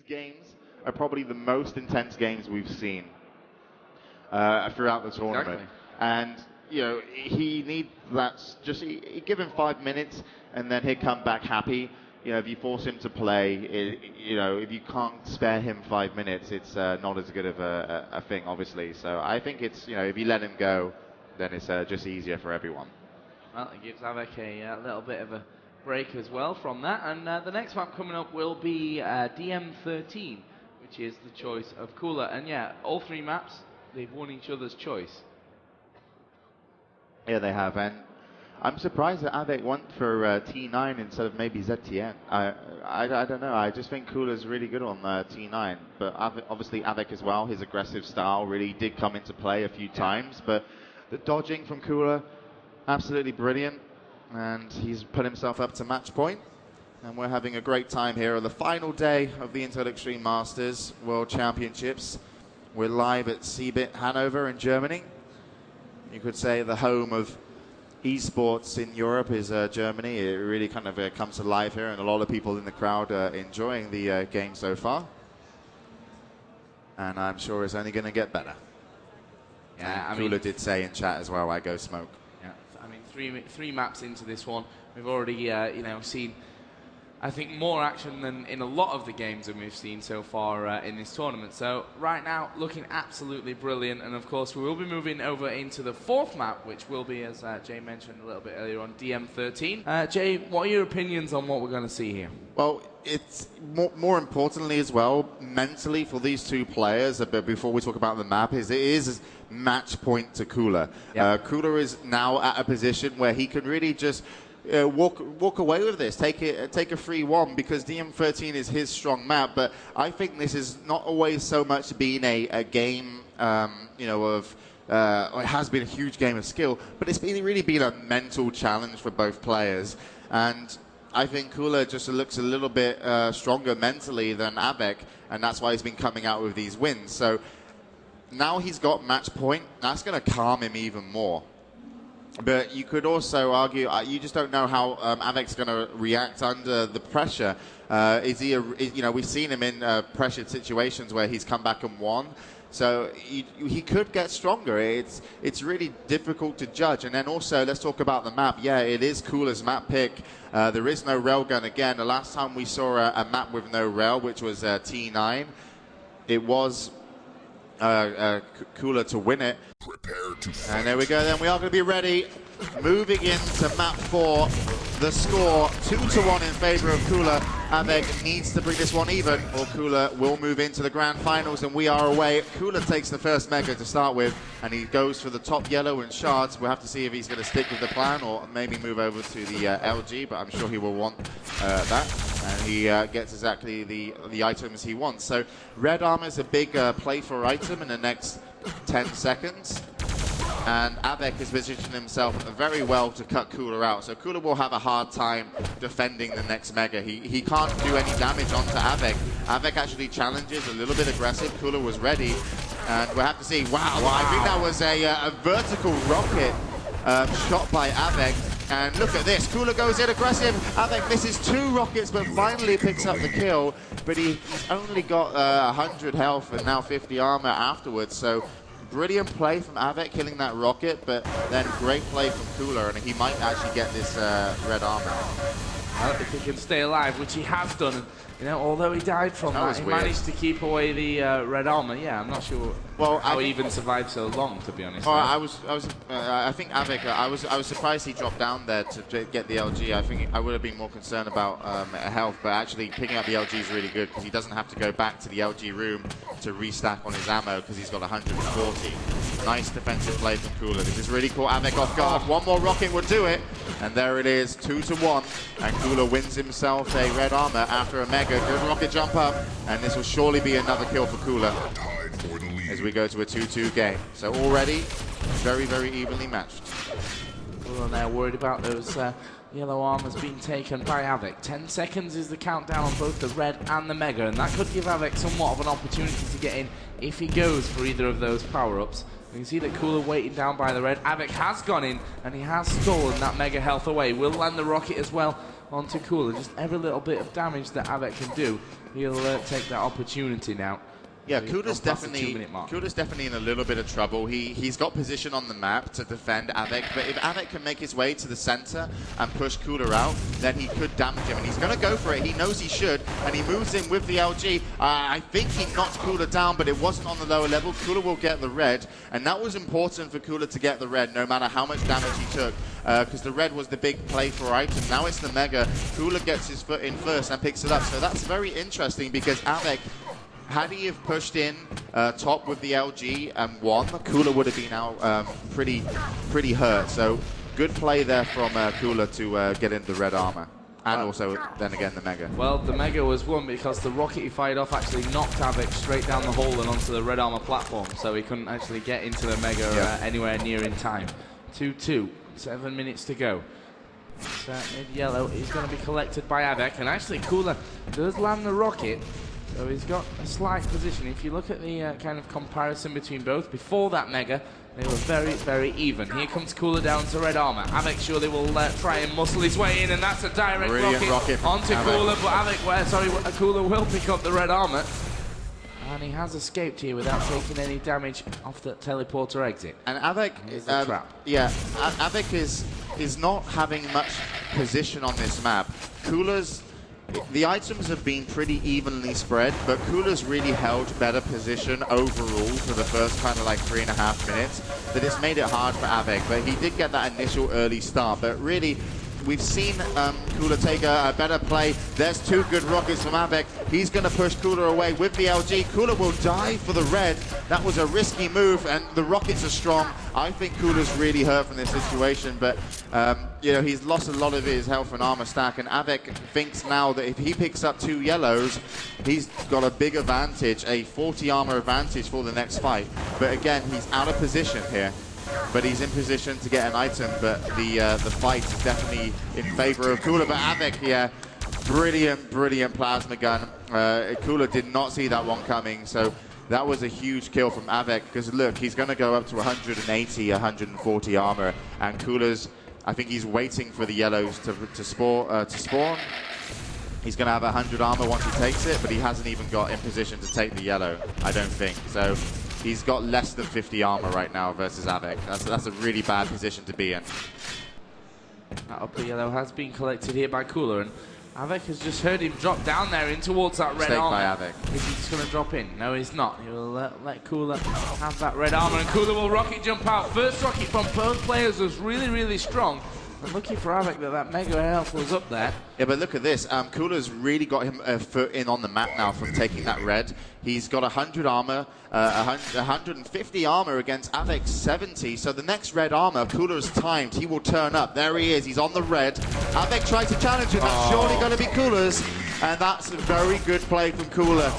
games are probably the most intense games we've seen throughout the tournament. Exactly. And you know, he needs that. Just give him 5 minutes, and then he'll come back happy. You know, if you force him to play, you know, if you can't spare him 5 minutes, it's not as good of a thing, obviously. So I think it's, you know, if you let him go, then it's just easier for everyone. Well, it gives Av3k a little bit of a break as well from that. And the next map coming up will be DM13, which is the choice of Cooler. And yeah, all three maps, they've won each other's choice. Yeah, they have. And I'm surprised that Av3k went for T9 instead of maybe ZTN. I don't know. I just think Cooler's really good on T9. But obviously Av3k as well, his aggressive style really did come into play a few times. But the dodging from Cooler, absolutely brilliant. And he's put himself up to match point. And we're having a great time here on the final day of the Intel Extreme Masters World Championships. We're live at CeBIT Hannover in Germany. You could say the home of esports in Europe is Germany. It really kind of comes to life here, and a lot of people in the crowd are enjoying the game so far. And I'm sure it's only going to get better. Yeah, I mean, Cooler did say in chat as well, I go smoke. Yeah, I mean, three maps into this one, we've already you know, seen, I think, more action than in a lot of the games that we've seen so far in this tournament. So right now, looking absolutely brilliant. And of course, we will be moving over into the fourth map, which will be, as Jay mentioned a little bit earlier on, DM13. Jay, what are your opinions on what we're going to see here? Well, it's more importantly as well, mentally for these two players, but before we talk about the map, it is match point to Cooler. Yep. Cooler is now at a position where he can really just walk away with this, take a 3-1, because DM13 is his strong map. But I think this is not always so much been a game, you know, of it has been a huge game of skill, but it's really been a mental challenge for both players. And I think Cooler just looks a little bit stronger mentally than Av3k, and that's why he's been coming out with these wins. So now he's got match point. That's going to calm him even more. But you could also argue, you just don't know how Av3k's going to react under the pressure. You know, we've seen him in pressured situations where he's come back and won. So he could get stronger. It's really difficult to judge. And then also, let's talk about the map. Yeah, it is Cooler's map pick. There is no railgun again. The last time we saw a map with no rail, which was T9, it was Cooler to win it. Prepare to fight. And there we go, then we are going to be ready. Moving into map 4, the score 2-1 in favor of Cooler. Av3k needs to bring this one even, or Cooler will move into the grand finals, and we are away. Cooler takes the first mega to start with, and he goes for the top yellow and shards. We'll have to see if he's going to stick with the plan or maybe move over to the LG, but I'm sure he will want that. And he gets exactly the items he wants. So red armor is a big play for item in the next 10 seconds. And Av3k has positioned himself very well to cut Cooler out. So Cooler will have a hard time defending the next mega. He can't do any damage onto Av3k. Av3k actually challenges, a little bit aggressive. Cooler was ready. And we'll have to see. Wow. I think that was a vertical rocket shot by Av3k. And look at this. Cooler goes in aggressive. Av3k misses 2 rockets, but finally picks up the kill. But he's only got 100 health and now 50 armor afterwards. So brilliant play from Av3k killing that rocket, but then great play from Cooler, and he might actually get this red armor. Well, if he can stay alive, which he has done, and, you know, although he died from that, he managed to keep away the red armor. Yeah, I'm not sure how he even survived so long, to be honest. I think Av3k, I was surprised he dropped down there to get the LG. I think I would have been more concerned about health, but actually picking up the LG is really good because he doesn't have to go back to the LG room to restack on his ammo because he's got 140. Nice defensive play from Cooler. This is really cool. Av3k off guard. One more rocket would do it, and there it is, 2-1, and Cooler wins himself a red armor after a mega. Good rocket jump up, and this will surely be another kill for Cooler as we go to a 2-2 game. So already very, very evenly matched. Cooler now worried about those yellow armors being taken by Av3k. 10 seconds is the countdown on both the red and the mega, and that could give Av3k somewhat of an opportunity to get in if he goes for either of those power-ups. You can see that Cooler waiting down by the red. Av3k has gone in, and he has stolen that mega health away. Will land the rocket as well. onto Cooller. Just every little bit of damage that Av3k can do, he'll take that opportunity now. Yeah, Cooler's definitely in a little bit of trouble. He's got position on the map to defend Av3k, but if Av3k can make his way to the center and push Cooller out, then he could damage him, and he's going to go for it. He knows he should, and he moves in with the LG. I think he knocked Cooller down, but it wasn't on the lower level. Cooller will get the red, and that was important for Cooller to get the red, no matter how much damage he took, because the red was the big play for item. Now it's the Mega. Cooller gets his foot in first and picks it up, so that's very interesting, because Av3k, had he have pushed in top with the LG and won, Cooller would have been out pretty hurt. So good play there from Cooller to get in the red armor. And also, then again, the Mega. Well, the Mega was won because the rocket he fired off actually knocked Av3k straight down the hole and onto the red armor platform. So he couldn't actually get into the Mega anywhere near in time. 2-2, 7 minutes to go. Mid-yellow is going to be collected by Av3k. And actually, Cooller does land the rocket. So he's got a slight position. If you look at the kind of comparison between both, before that Mega, they were very, very even. Here comes Cooller down to red armor. Av3k surely will try and muscle his way in, and that's a direct rocket onto Cooller. But Cooller will pick up the red armor. And he has escaped here without taking any damage off the teleporter exit. And Av3k, Av3k is not having much position on this map. Cooler's the items have been pretty evenly spread, but Cooler's really held better position overall for the first kind of like 3.5 minutes. That it's made it hard for Av3k, but he did get that initial early start. But really, we've seen Cooller take a better play. There's two good rockets from Av3k. He's going to push Cooller away with the LG. Cooller will die for the red. That was a risky move, and the rockets are strong. I think Cooler's really hurt from this situation, but you know, he's lost a lot of his health and armor stack, and Av3k thinks now that if he picks up 2 yellows, he's got a big advantage, a 40 armor advantage for the next fight. But again, he's out of position here. But he's in position to get an item, but the fight is definitely in favor of Cooller. But Av3k, yeah, brilliant plasma gun. Cooller did not see that one coming, so that was a huge kill from Av3k, because look, he's going to go up to 180, 140 armor, and Cooler's, I think he's waiting for the yellows to spawn. He's going to have 100 armor once he takes it, but he hasn't even got in position to take the yellow, I don't think. So he's got less than 50 armor right now versus Av3k. That's a really bad position to be in. That upper yellow has been collected here by Cooller, and Av3k has just heard him drop down there in towards that red armor. By Av3k. Is he just going to drop in? No, he's not. He will let Cooller have that red armor, and Cooller will rocket jump out. First rocket from both players was really strong. And lucky for Av3k that Mega health was up there. Yeah, but look at this. Cooler's really got him a foot in on the map now from taking that red. He's got 100 armor, 150 armor against Av3k's 70. So the next red armor, Cooler's timed. He will turn up. There he is. He's on the red. Av3k tries to challenge him. That's surely going to be Cooler's. And that's a very good play from Cooller.